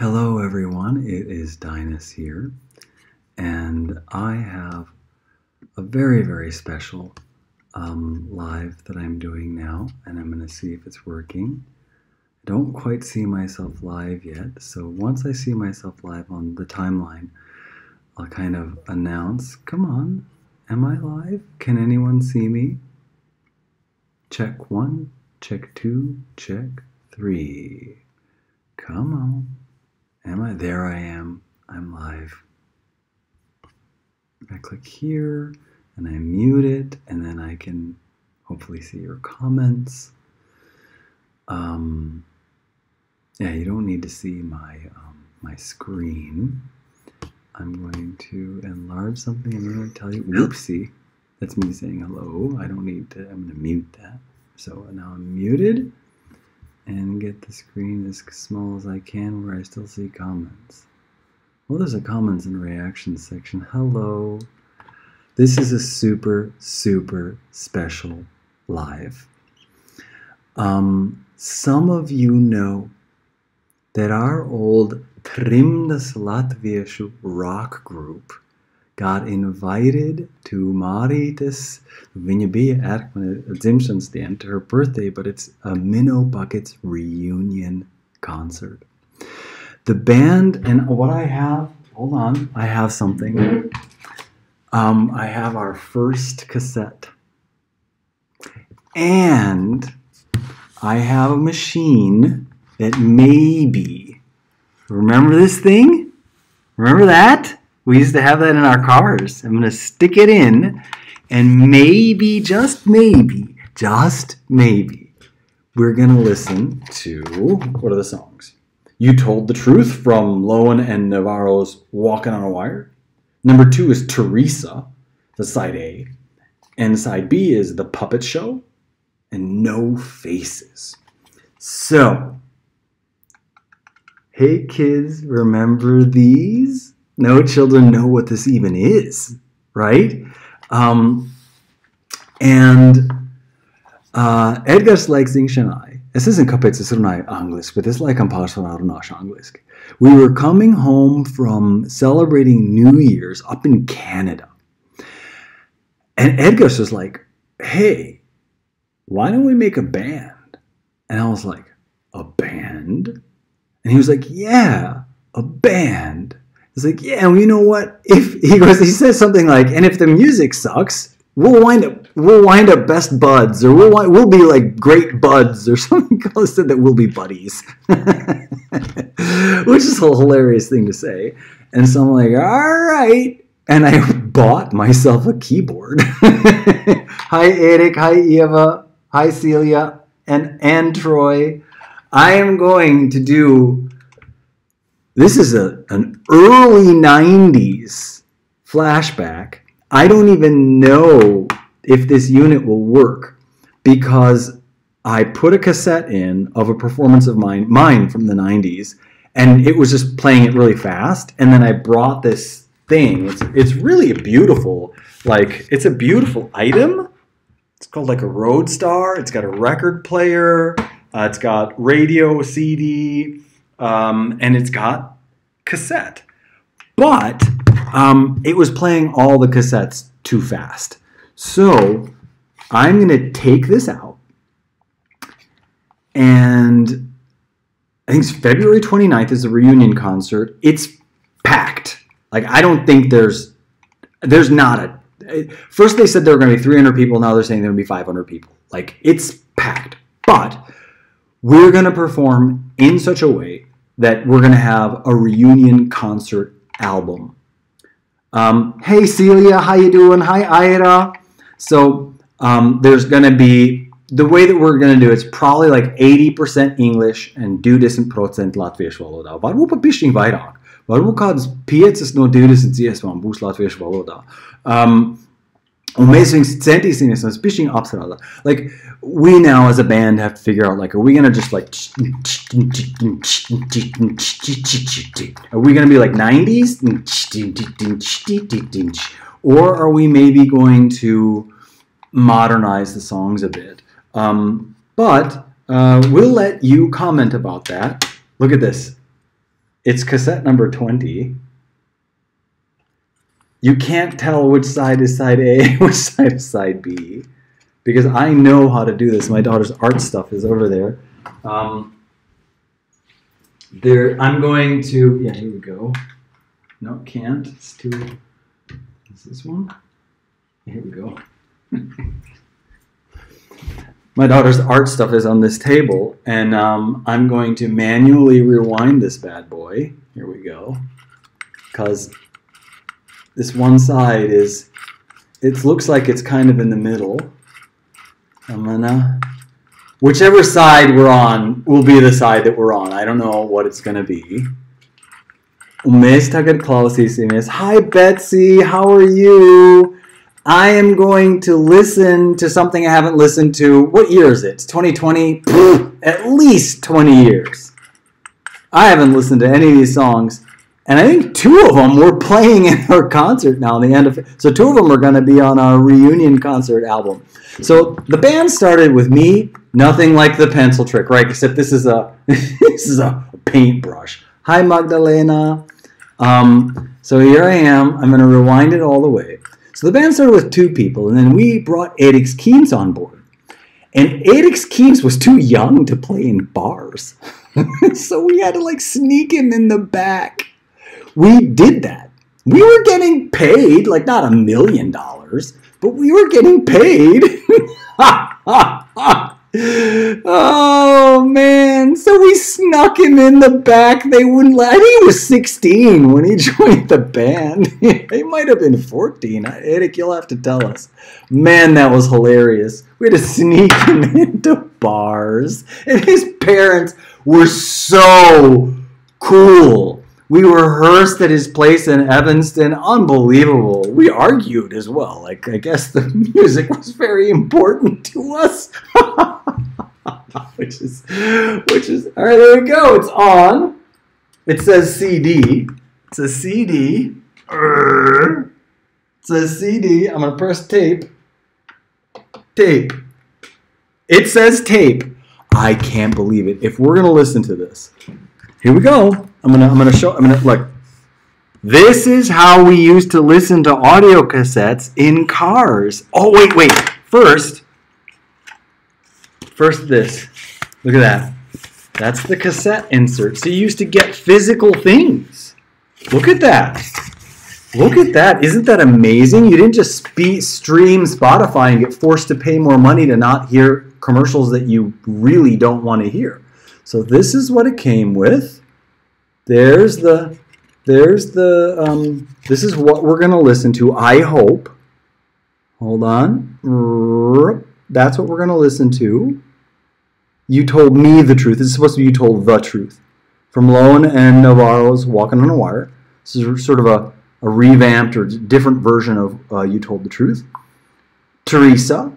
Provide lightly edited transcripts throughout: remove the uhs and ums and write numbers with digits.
Hello everyone, it is Dainis here, and I have a very special live that I'm doing now, and I'm going to see if it's working. I don't quite see myself live yet, so once I see myself live on the timeline, I'll kind of announce, come on, am I live? Can anyone see me? Check 1, check 2, check 3. Come on. Am I? There I am. I'm live. I click here and I mute it, and then I can hopefully see your comments. Yeah, you don't need to see my my screen. I'm going to enlarge something. I'm going to tell you, whoopsie, that's me saying hello. I don't need to, I'm going to mute that. So now I'm muted. And get the screen as small as I can where I still see comments. Well, there's a comments and reactions section. Hello. This is a super special live. Some of you know that our old trimdas Latviešu rock group got invited to Marītes. Viņa bija Erkmana dzimšanas diena, to her birthday, but it's a Minnow Buckets reunion concert. The band, and what I have, hold on, I have something. I have our first cassette. And I have a machine that maybe, remember this thing? Remember that? We used to have that in our cars. I'm going to stick it in, and maybe, just maybe, we're going to listen to, what are the songs? You Told the Truth from Lowen and Navarro's Walking on a Wire. Number 2 is Teresa, the side A. And side B is The Puppet Show and No Faces. So, hey kids, remember these? No children know what this even is, right? Edgars Legzdiņš and I, es esmu kāpēc es runāju angliski, bet es laikam pārsvarā runāšu angliski. We were coming home from celebrating New Year's up in Canada. And Edgars was like, hey, why don't we make a band? And I was like, a band? And he was like, yeah, a band. He's like, yeah, well, you know what? He says something like, and if the music sucks, we'll wind up best buds, or we'll be like great buds, or something close to that. We'll be buddies, which is a hilarious thing to say. And so I'm like, all right, and I bought myself a keyboard. Hi Erik, hi Eva, hi Celia, and Troy. I am going to do. This is an early 90s flashback. I don't even know if this unit will work because I put a cassette in of a performance of mine from the 90s, and it was just playing it really fast. And then I brought this thing. It's really a beautiful, it's a beautiful item. It's called like a Roadstar. It's got a record player. It's got radio, CD. And it's got cassette. But it was playing all the cassettes too fast. So I'm going to take this out. And I think it's February 29th is the reunion concert. It's packed. Like, I don't think there's not a... First they said there were going to be 300 people. Now they're saying there will be 500 people. Like, it's packed. But we're going to perform in such a way that we're going to have a reunion concert album. Hey Celia, how you doing? Hi Ira. So there's going to be, the way that we're going to do it's probably like 80% English and 20% latviešu valodā. Varbūt pat bišķiņ vairāk. Varbūt kādas 5 no 20 dziesmām būs latviešu valodā. Un mēs viņus centīsimies un bišķiņ apstrādāt. Like, we now as a band have to figure out, like, are we going to just like, are we going to be like 90s? Or are we maybe going to modernize the songs a bit? But we'll let you comment about that. Look at this. It's cassette number 20. You can't tell which side is side A, which side is side B, because I know how to do this. My daughter's art stuff is over there. I'm going to, yeah, here we go. No, can't. It's too, is this one? Here we go. My daughter's art stuff is on this table, and I'm going to manually rewind this bad boy. Here we go. Because this one side is, it looks like it's kind of in the middle. I'm gonna, whichever side we're on will be the side that we're on. I don't know what it's gonna be. Hi Betsy, how are you? I am going to listen to something I haven't listened to. What year is it? It's 2020? At least 20 years. I haven't listened to any of these songs. And I think 2 of them we're playing in our concert now in the end of it. So 2 of them are going to be on our reunion concert album. So the band started with me, nothing like the pencil trick, right? Except this is a this is a paintbrush. Hi Magdalena. So here I am. I'm going to rewind it all the way. So the band started with 2 people, and then we brought Erik Kins on board. And Erik Kins was too young to play in bars. So we had to like sneak him in the back. We did that. We were getting paid, like not $1 million, but we were getting paid. Oh, man. So we snuck him in the back. They wouldn't let. I think he was 16 when he joined the band. He might have been 14. Erik, you'll have to tell us. Man, that was hilarious. We had to sneak him into bars. And his parents were so cool. We rehearsed at his place in Evanston. Unbelievable. We argued as well. Like, I guess the music was very important to us. which is, all right, there we go. It's on. It says CD. It says CD. It says CD. I'm going to press tape. Tape. It says tape. I can't believe it. If we're going to listen to this. Here we go. I'm gonna look. This is how we used to listen to audio cassettes in cars. Oh, wait. First this. Look at that. That's the cassette insert. So you used to get physical things. Look at that. Look at that. Isn't that amazing? You didn't just stream Spotify and get forced to pay more money to not hear commercials that you really don't want to hear. So this is what it came with. This is what we're going to listen to, I hope. Hold on. That's what we're going to listen to. You Told Me the Truth. This is supposed to be You Told the Truth. From Lone and Navarro's Walking on a Wire. This is sort of a revamped or different version of You Told the Truth. Teresa.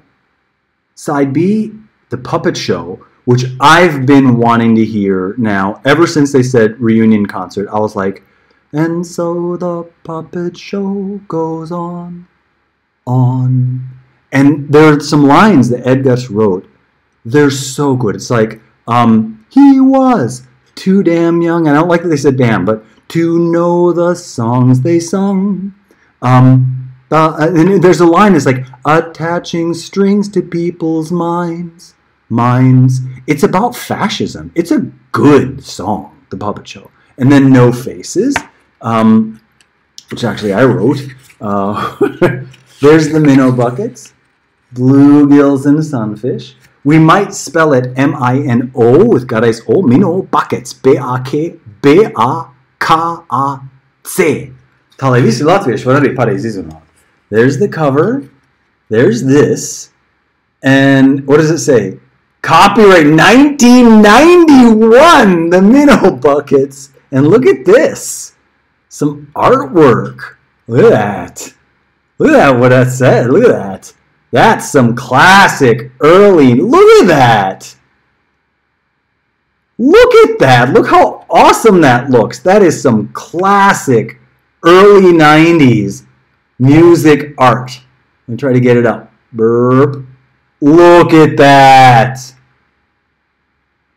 Side B, The Puppet Show, which I've been wanting to hear now ever since they said reunion concert. I was like, and so the puppet show goes on. And there are some lines that Edgars wrote. They're so good. It's like, he was too damn young. And I don't like that they said damn, but to know the songs they sung. And there's a line that's like, attaching strings to people's minds. It's about fascism. It's a good song, The Puppet Show. And then No Faces, which actually I wrote. There's the Minnow Buckets, Bluegills and Sunfish. We might spell it M-I-N-O with gados O, Minnow Buckets, B-A-K-B-A-K-A-C. Televisie Latviešu var arī pareizi izrunāt. There's the cover. There's this. And what does it say? Copyright 1991, the Minnow Buckets. And look at this. Some artwork. Look at that. Look at that, what that said. Look at that. That's some classic early. Look at that. Look at that. Look how awesome that looks. That is some classic early 90s music art. Let me try to get it up. Burp. Look at that.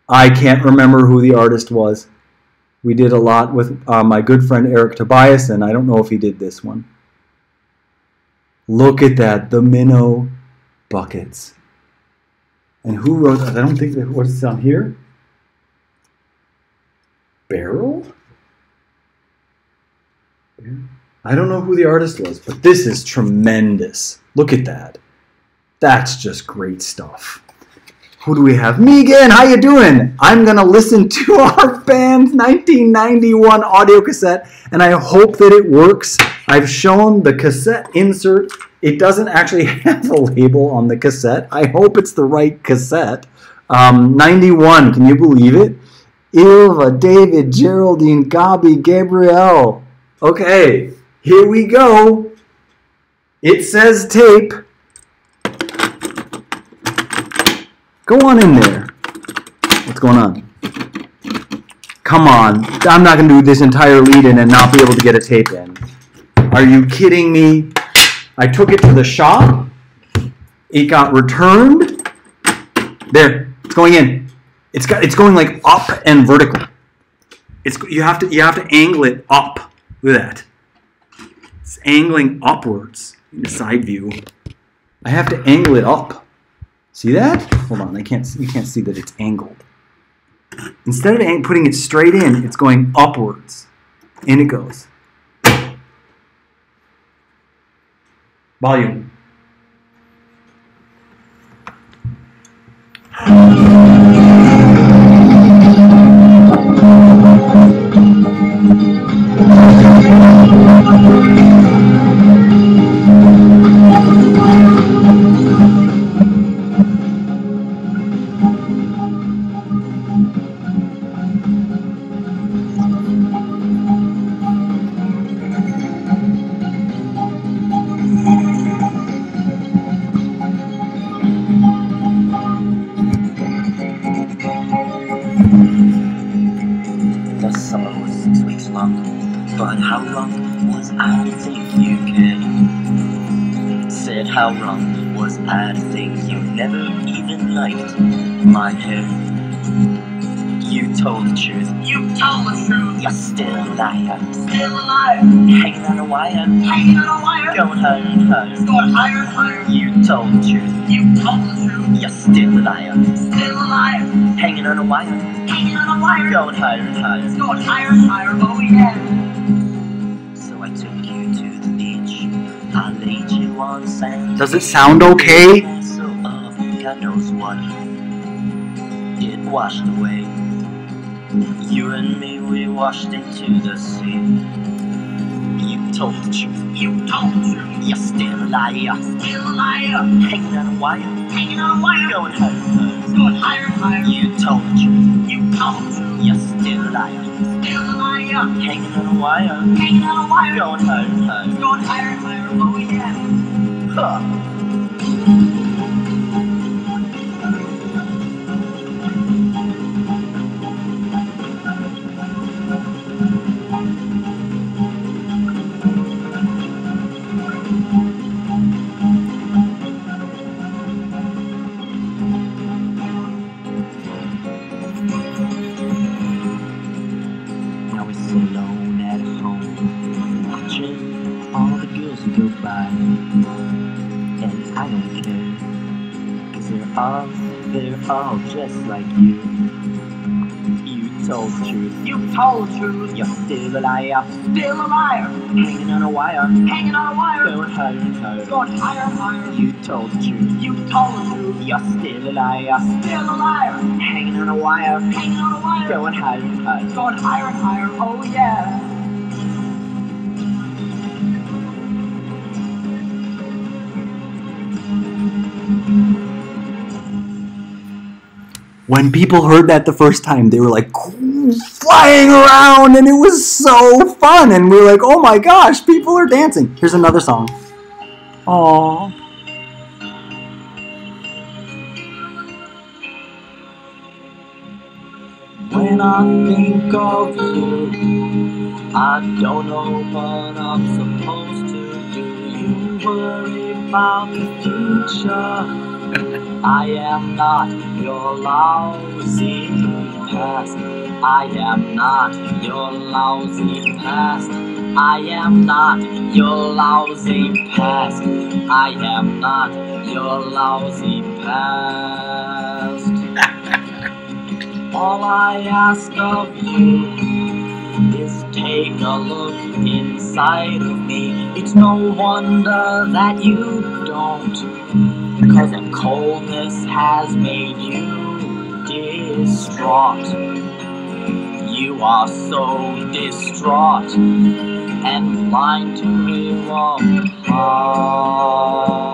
I can't remember who the artist was. We did a lot with my good friend Eric Tobias, and I don't know if he did this one. Look at that, the Minnow Buckets. And who wrote that? I don't think that, what's on here? Barrel? I don't know who the artist was, but this is tremendous. Look at that. That's just great stuff. Who do we have? Megan, how you doing? I'm going to listen to our band's 1991 audio cassette, and I hope that it works. I've shown the cassette insert. It doesn't actually have a label on the cassette. I hope it's the right cassette. 91, can you believe it? Ilva, David, Geraldine, Gabi, Gabrielle. Okay, here we go. It says tape. Go on in there. What's going on? Come on. I'm not going to do this entire lead-in and not be able to get a tape in. Are you kidding me? I took it to the shop. It got returned. There. It's going in. It's going like up and vertical. You have to angle it up. Look at that. It's angling upwards in the side view. I have to angle it up. See that? Hold on, you can't see that it's angled. Instead of putting it straight in, it's going upwards. In it goes. Volume. How wrong was I to think you never even liked my hair? You told the truth. You told the truth. You're still a liar. Still a liar. Hanging on a wire. Hanging on a wire. Going higher and higher. Going higher and higher. You told the truth. You told the truth. You're still a liar. Still a liar. Hanging on a wire. Hanging on a wire. Going higher and higher. Going higher and higher. Oh yeah. So I took you to the beach. I laid you on sand. Does it sound okay? So God knows what it washed away. You and me, we washed into the sea. You told the truth. You told the truth. You're still a liar. Still a liar. Hanging on a wire. Hanging on a wire. Going higher and higher. Going higher and higher. You told the truth. You told the truth. You're still a liar. Still a liar. Hanging on a wire. Hanging on a wire. Going higher and higher. Going higher and higher. Oh yeah. Huh. They're all just like you. You told the truth. You told the truth. You're still a liar. Still a liar. Hanging on a wire. Hanging on a wire. Going higher and higher. Going higher and higher. You told the truth. You told the truth. You're still a liar. Still a liar. Hanging on a wire. Hanging on a wire. Going higher and higher. Going higher and higher. Oh yeah. When people heard that the first time, they were like flying around, and it was so fun. And we were like, oh my gosh, people are dancing. Here's another song. Aww. When I think of you, I don't know what I'm supposed to do. You worry about the future. I am not your lousy past. I am not your lousy past. I am not your lousy past. I am not your lousy past. All I ask of you is take a look inside of me. It's no wonder that you don't, 'cause the coldness has made you distraught. You are so distraught and blind to a warm heart.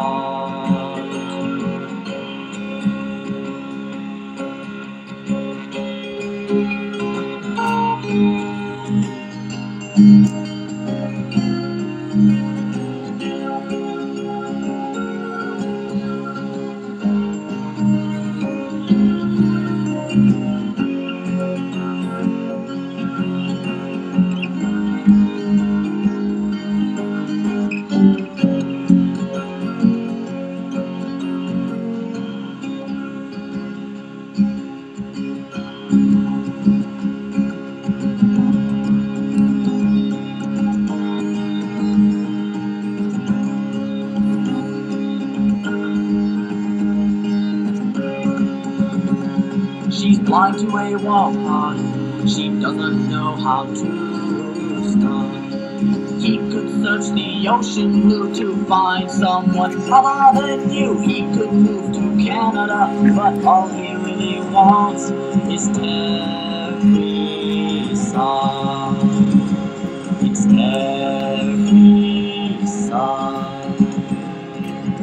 She's blind to a warm heart. She doesn't know how to start. He could search the ocean blue to find someone other than you. He could move to Canada, but all he really wants is Teresa. It's Teresa.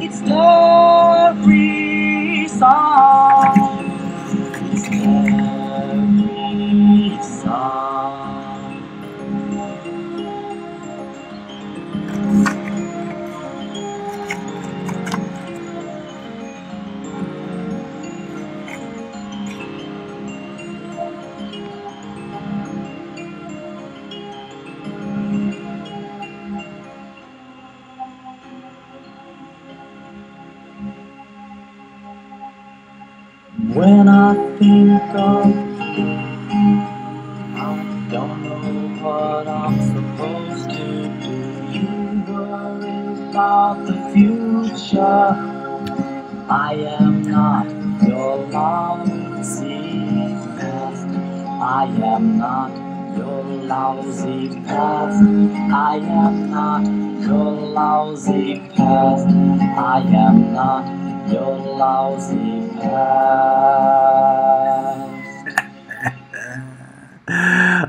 It's Teresa. When I think of you, I don't know what I'm supposed to do. You worry about the future. I am not your lousy past. I am not your lousy past. I am not your lousy past. I am not your lousy past.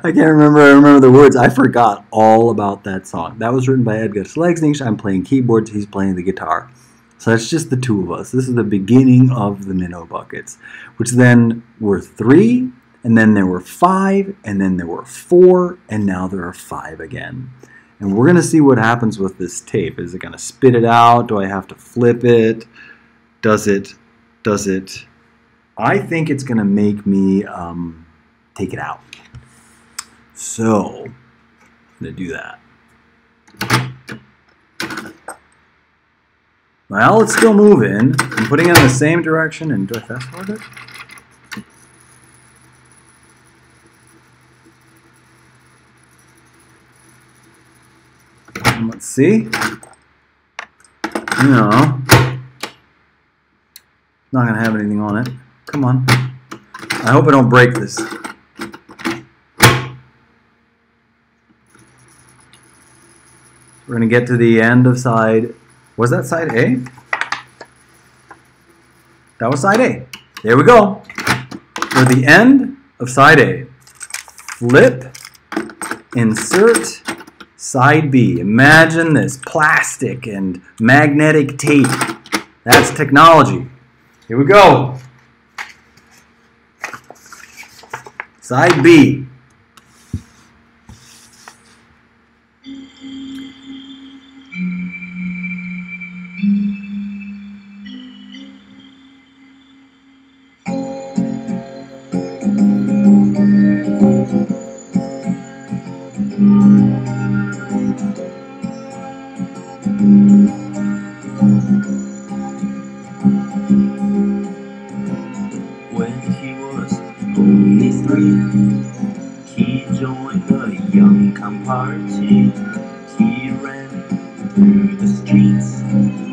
I can't remember. I remember the words. I forgot all about that song. That was written by Edgars Legzdiņš. I'm playing keyboards. He's playing the guitar. So that's just the two of us. This is the beginning of the Minnow Buckets, which then were 3, and then there were 5, and then there were 4, and now there are 5 again. And we're going to see what happens with this tape. Is it going to spit it out? Do I have to flip it? Does it? I think it's going to make me take it out. So, I'm going to do that. Well, it's still moving. I'm putting it in the same direction. And do I fast forward it? Let's see. No. Not going to have anything on it. Come on. I hope I don't break this. We're going to get to the end of side... Was that side A? That was side A. There we go. We're at the end of side A. Flip, insert, side B. Imagine this plastic and magnetic tape. That's technology. Here we go. Side B. When he was only 3, join the yaukām party. He ran through the streets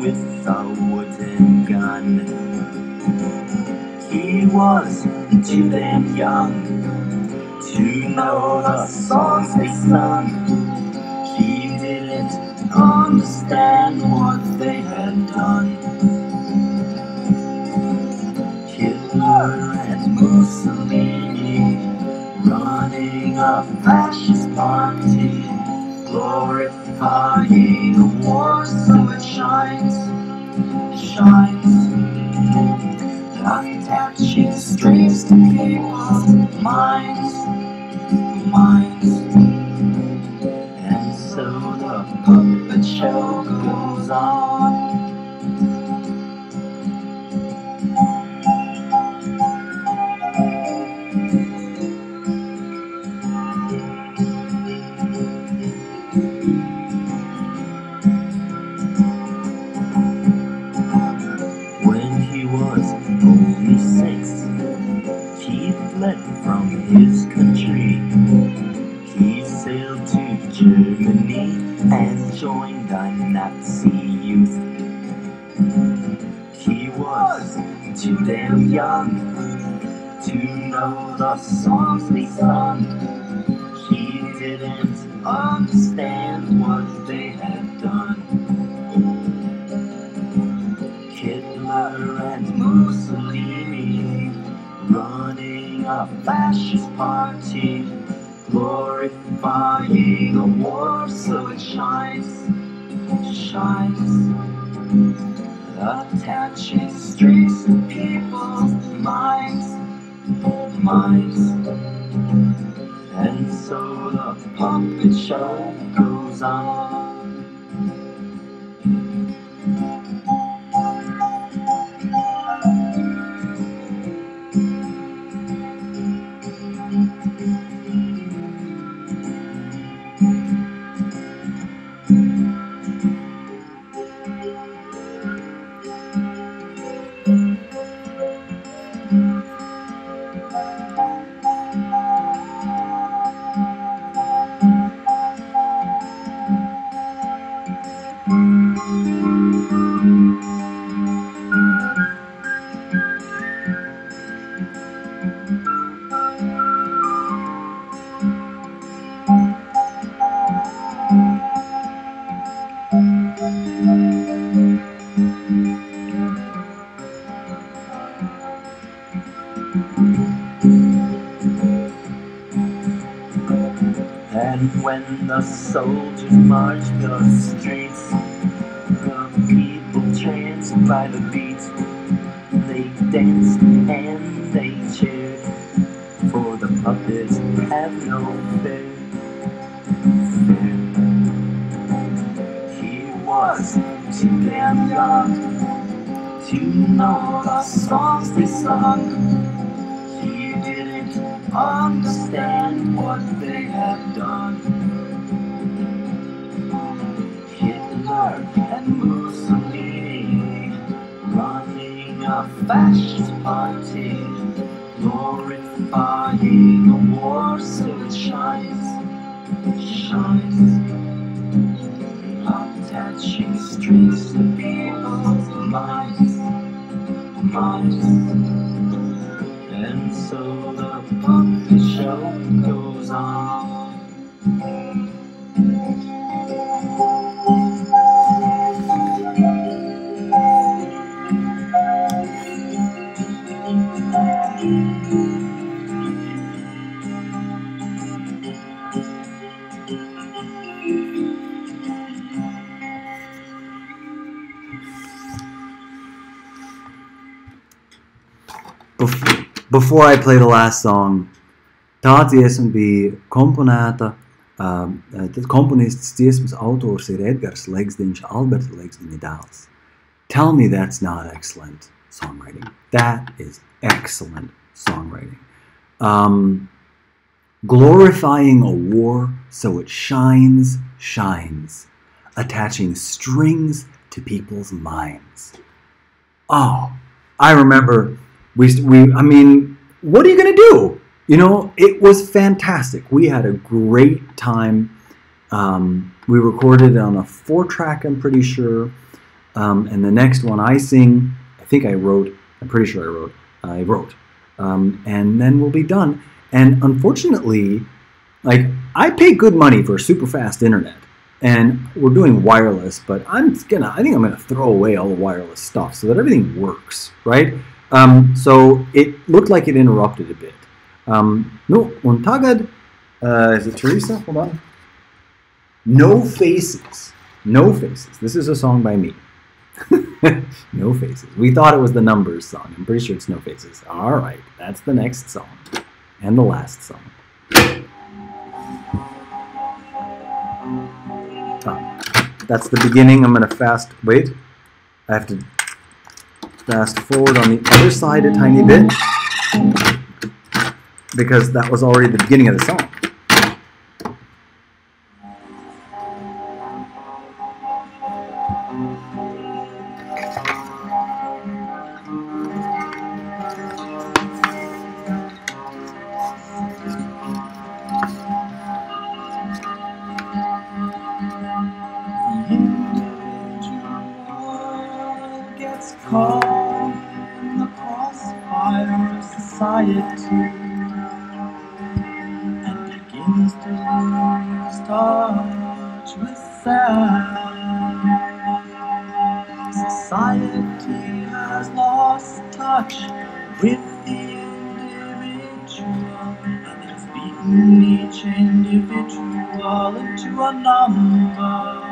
with a wooden gun. He was too damn young to know the songs they sung. He didn't understand what they had done. Hitler and Mussolini running a fascist party, glorifying a war so it shines, attaching strings to people's minds. And so the puppet show goes on. When he was only 6, he fled from his country. He sailed to Germany and joined the Nazi youth. He was too damn young to know the songs they sung. He didn't understand what they had done. Hitler and Mussolini running a fascist party, glorifying a war so it shines, attaching strings to people's minds. And so the puppet show goes on. And when the soldiers marched the streets, the people tranced by the beat. They danced and they cheered, for the puppets have no fear. He was too damn young to know the songs they sung. He didn't understand what they had done. Hitler and Mussolini running a fascist party, glorifying a war so it shines, attaching strings to people's minds. And so the puppet show goes on. Before I play the last song, tā dziesma bija komponēta, komponists dziesmas autors ir Edgars Legzdiņš, Alberta Legzdiņa dēls. Tell me that's not excellent songwriting. That is excellent songwriting. Glorifying a war so it shines, attaching strings to people's minds. Oh, I remember I mean, what are you going to do? You know, it was fantastic. We had a great time. We recorded it on a 4-track, I'm pretty sure. And the next one I sing, I think I wrote, I'm pretty sure I wrote. And then we'll be done. And unfortunately, like, I pay good money for super fast internet. And we're doing wireless, but I think I'm gonna throw away all the wireless stuff so that everything works, right? So it looked like it interrupted a bit. No, und tagad, is it Teresa? Hold on. No Faces. No Faces. This is a song by me. No Faces. We thought it was the Numbers song. I'm pretty sure it's No Faces. All right, that's the next song. And the last song. That's the beginning. I'm going to wait. I have to fast forward on the other side a tiny bit because that was already the beginning of the song. Caught in the crossfire of society and begins to lose touch with self. Society has lost touch with the individual and has beaten each individual into a number.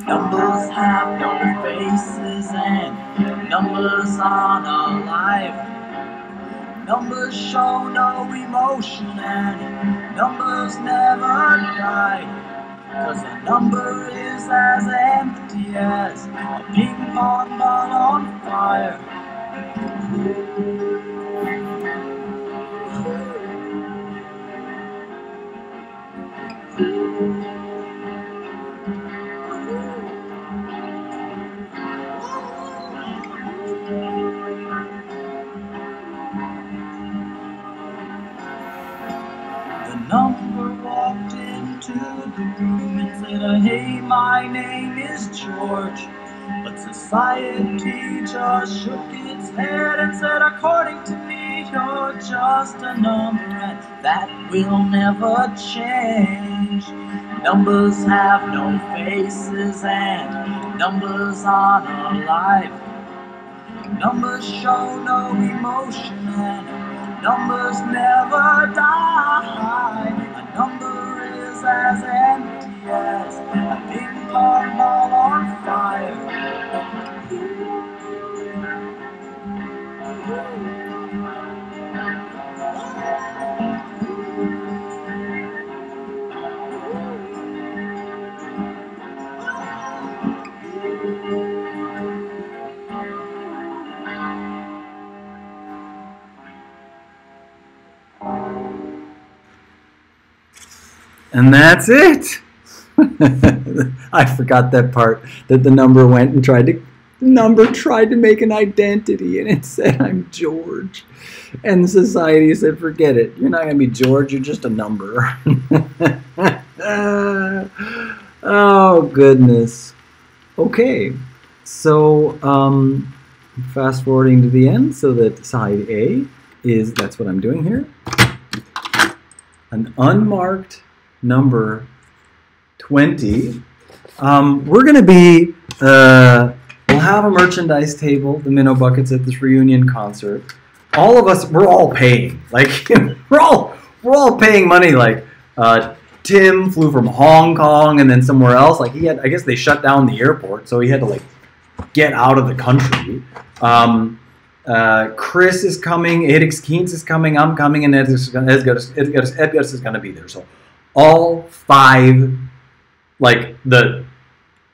Numbers have no faces and numbers aren't alive. Numbers show no emotion and numbers never die. 'Cause a number is as empty as a ping pong ball on fire. Number walked into the room and said, hey, my name is George. But society just shook its head and said, according to me, you're just a number, and that will never change. Numbers have no faces and numbers aren't alive. Numbers show no emotion and numbers never die. A number is as empty as a ping pong ball on fire. And that's it. I forgot that part, that the number went and tried to make an identity, and it said, I'm George. And society said, forget it. You're not going to be George. You're just a number. Oh, goodness. Okay. So, fast forwarding to the end so that side A is, that's what I'm doing here. An unmarked number 20. We're going to be, we'll have a merchandise table, the Minnow Buckets at this reunion concert. All of us, we're all paying. Like, we're all paying money. Like, Tim flew from Hong Kong and then somewhere else. Like, I guess they shut down the airport, so he had to, like, get out of the country. Chris is coming, Erik Kins is coming, I'm coming, and Edgars is going to be there. So all 5, like the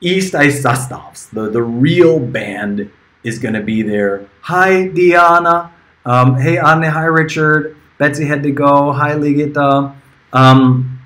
East Ice-Sastavs, the real band is going to be there. Hi, Diana. Hey, Anne. Hi, Richard. Betsy had to go. Hi, Ligita. And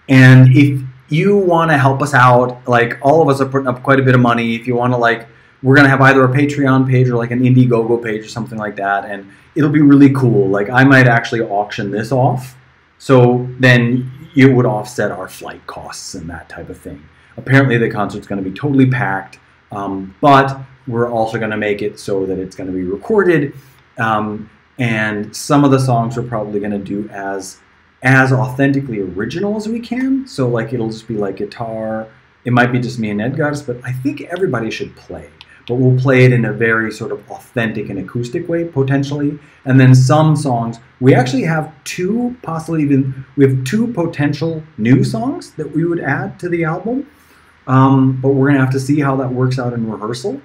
if you want to help us out, like all of us are putting up quite a bit of money. If you want to, like, we're going to have either a Patreon page or like an Indiegogo page or something like that. And it'll be really cool. Like I might actually auction this off. So then it would offset our flight costs and that type of thing. Apparently the concert's going to be totally packed. But we're also going to make it so that it's going to be recorded. And some of the songs we're probably going to do as authentically original as we can. So like it'll just be like guitar. It might be just me and Edgars, but I think everybody should play. But we'll play it in a very sort of authentic and acoustic way, potentially. And then some songs, we actually have two, possibly even, we have two potential new songs that we would add to the album. But we're going to have to see how that works out in rehearsal.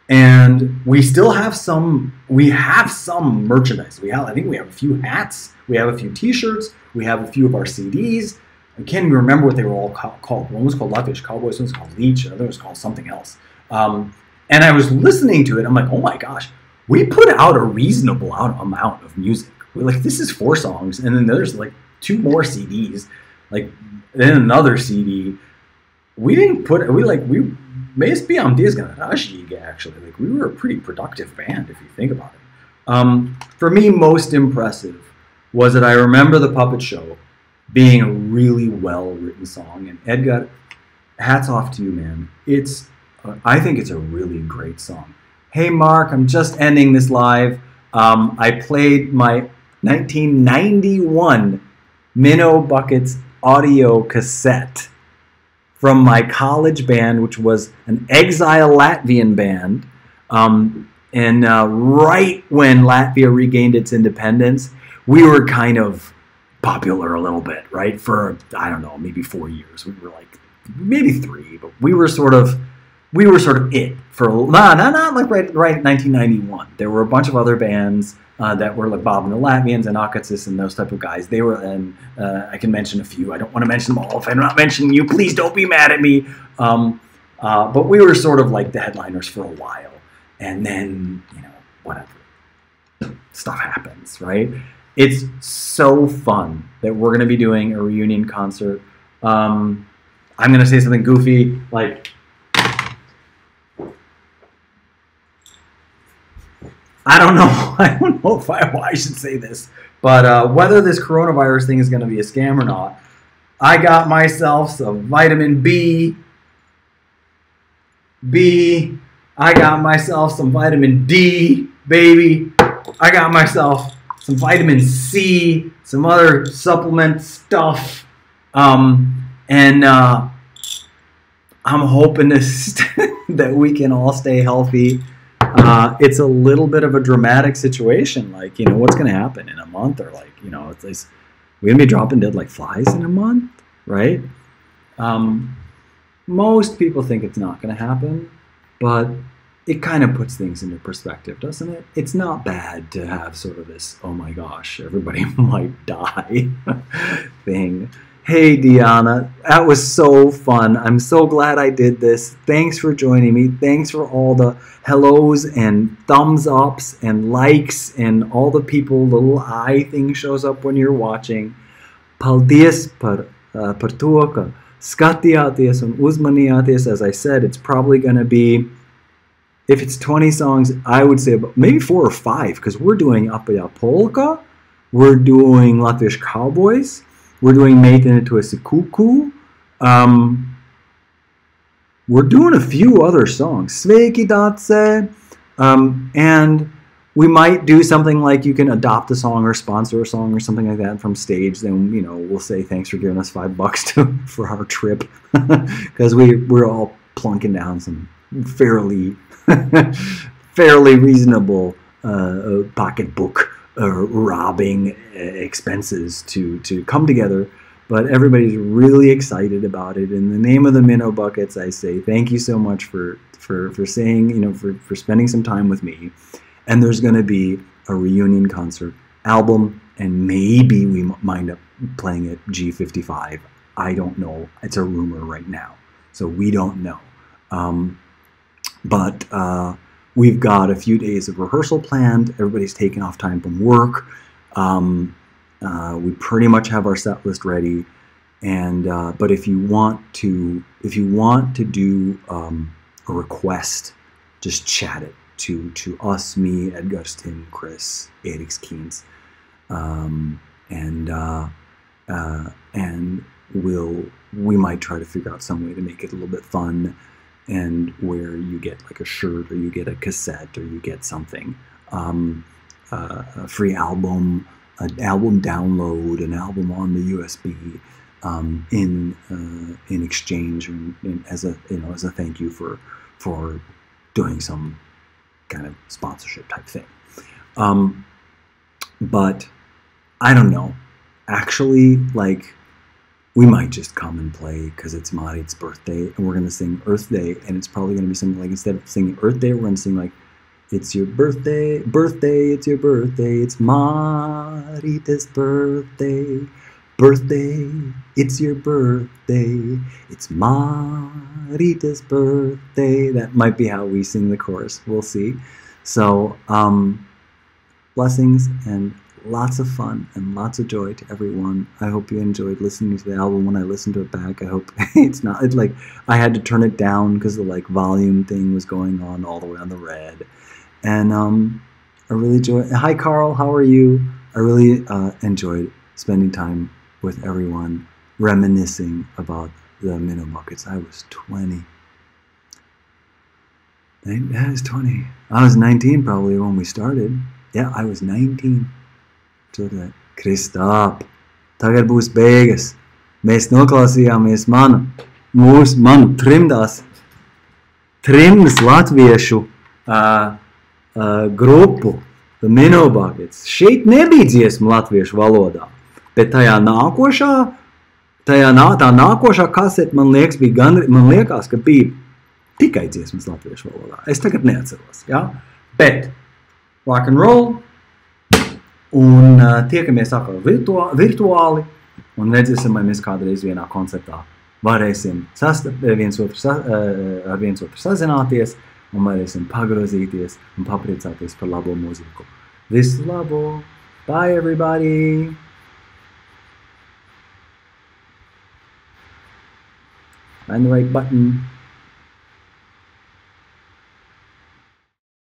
And we still have some, merchandise. I think we have a few hats, we have a few t-shirts, we have a few of our CDs. I can't even remember what they were all called. One was called Latvish Cowboys, one was called Leech, the other was called something else. And I was listening to it, I'm like, oh my gosh, we put out a reasonable amount of music. We're like, this is 4 songs, and then there's like 2 more CDs, like then another CD. We may be on Thies actually. Like we were a pretty productive band if you think about it. For me, most impressive was that I remember the Puppet Show being a really well-written song. And Edgar, hats off to you, man. I think it's a really great song. Hey, Mark, I'm just ending this live. I played my 1991 Minnow Buckets audio cassette from my college band, which was an exile Latvian band. And right when Latvia regained its independence, we were kind of popular a little bit, right? For, I don't know, maybe 4 years. We were like, maybe 3, but we were sort of it for, not like right 1991. There were a bunch of other bands that were like Bob and the Latvians and Akatsis and those type of guys. They were, and I can mention a few. I don't want to mention them all. If I'm not mentioning you, please don't be mad at me. But we were sort of like the headliners for a while. And then, whatever. Stuff happens, right? It's so fun that we're going to be doing a reunion concert. I'm going to say something goofy, like, I don't know why I should say this, but whether this coronavirus thing is going to be a scam or not, I got myself some vitamin B. I got myself some vitamin D, baby. I got myself some vitamin C, some other supplement stuff, and I'm hoping that we can all stay healthy. It's a little bit of a dramatic situation, like, what's going to happen in a month, or like, it's we're going to be dropping dead like flies in a month, right? Most people think it's not going to happen, but it kind of puts things into perspective, doesn't it? It's not bad to have sort of this, oh my gosh, everybody might die thing. Hey, Diana, that was so fun. I'm so glad I did this. Thanks for joining me. Thanks for all the hellos and thumbs ups and likes and all the people, little eye thing shows up when you're watching. Paldies par to, ka skatījāties un uzmanījāties. As I said, it's probably going to be, if it's 20 songs, I would say about maybe 4 or 5, because we're doing Apajā Polka, we're doing Latvish Cowboys, we're doing Meitene to esi kuku, we're doing a few other songs, Sveiki Dace, and we might do something like you can adopt a song or sponsor a song or something like that from stage. Then, we'll say thanks for giving us $5 for our trip, because we're all plunking down some fairly reasonable pocketbook robbing expenses to come together. But everybody's really excited about it. In the name of the Minnow Buckets, I say thank you so much for saying, for spending some time with me. And there's going to be a reunion concert album, and maybe we might up playing at G55. I don't know. It's a rumor right now, so we don't know. But we've got a few days of rehearsal planned. Everybody's taking off time from work. We pretty much have our set list ready. And but if you want to do a request, just chat it to us, me, Edgars, Tim, Chris, Erik Kins, and we might try to figure out some way to make it a little bit fun, and where you get like a shirt, or you get a cassette, or you get something, a free album, an album download, an album on the USB, in exchange, and as a thank you for doing some kind of sponsorship type thing. But I don't know. Actually, like, we might just come and play because it's Marit's birthday, and we're gonna sing Earth Day, and it's probably gonna be something like, instead of singing Earth Day, we're gonna sing like, it's your birthday, it's your birthday, it's Marita's birthday, it's your birthday, it's Marita's birthday. That might be how we sing the chorus. We'll see. So, blessings and lots of fun and lots of joy to everyone. I hope you enjoyed listening to the album. When I listened to it back, I hope it's like I had to turn it down because the like volume thing was going on all the way on the red. And I really enjoyed. Hi Carl, how are you? I really enjoyed spending time with everyone, reminiscing about the Minnow Buckets. I was 20. I was 20. I was 19 probably when we started. Yeah, I was 19. Kristap, tagad būs beigas. Mēs noklausījāmies manu trimdas latviešu grupu, the Minnow Buckets. Šeit nebija dziesma latviešu valodā, bet tā nākošā kasete, man liekas, ka bija tikai dziesmas latviešu valodā. Es tagad neatceros, ja? Bet rock and roll, un tiekamies atkal virtuāli, un redzēsim, vai mēs kādreiz vienā koncertā varēsim ar viens otru sazināties, un varēsim pagrozīties un papriecāties par labo mūziku. Visu labo! Bye everybody! Find the right button.